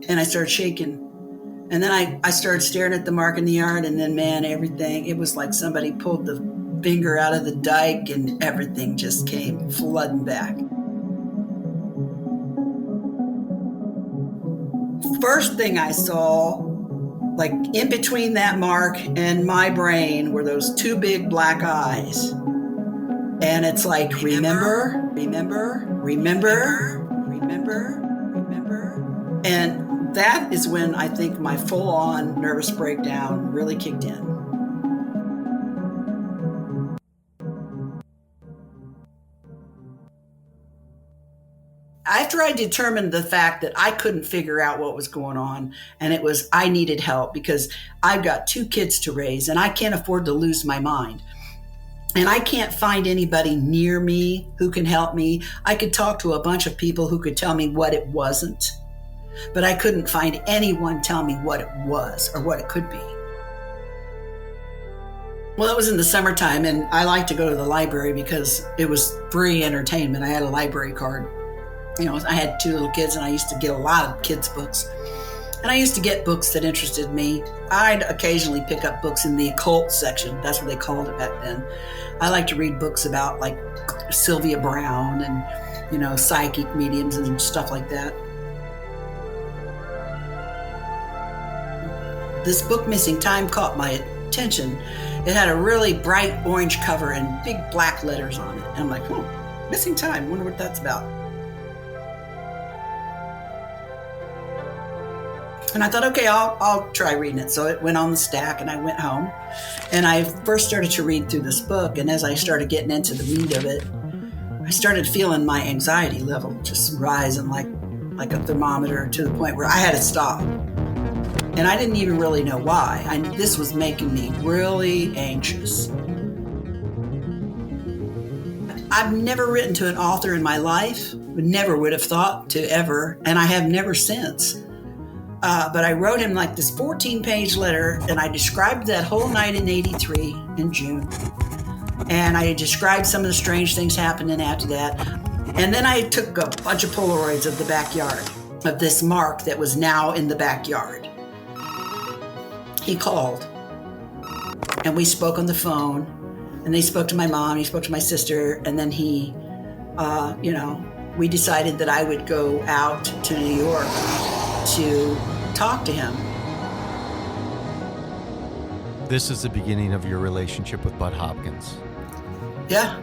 and I started shaking. And then I started staring at the mark in the yard, and then, man, everything, it was like somebody pulled the finger out of the dike and everything just came flooding back. First thing I saw, like in between that mark and my brain, were those two big black eyes. And it's like, remember. And that is when I think my full-on nervous breakdown really kicked in. After I determined the fact that I couldn't figure out what was going on, and it was I needed help because I've got 2 kids to raise and I can't afford to lose my mind. And I can't find anybody near me who can help me. I could talk to a bunch of people who could tell me what it wasn't, but I couldn't find anyone tell me what it was or what it could be. Well, it was in the summertime, and I liked to go to the library because it was free entertainment. I had a library card. You know, I had 2 little kids, and I used to get a lot of kids' books. And I used to get books that interested me. I'd occasionally pick up books in the occult section. That's what they called it back then. I like to read books about, like, Sylvia Brown and, you know, psychic mediums and stuff like that. This book, Missing Time, caught my attention. It had a really bright orange cover and big black letters on it. And I'm like, Missing Time, wonder what that's about. And I thought, okay, I'll try reading it. So it went on the stack, and I went home. And I first started to read through this book. And as I started getting into the meat of it, I started feeling my anxiety level just rising like a thermometer, to the point where I had to stop. And I didn't even really know why. This was making me really anxious. I've never written to an author in my life, never would have thought to ever, and I have never since. But I wrote him like this 14-page letter, and I described that whole night in '83 in June. And I described some of the strange things happening after that. And then I took a bunch of Polaroids of the backyard, of this mark that was now in the backyard. He called, and we spoke on the phone, and they spoke to my mom, he spoke to my sister, and then he, we decided that I would go out to New York to talk to him. This is the beginning of your relationship with Bud Hopkins. Yeah.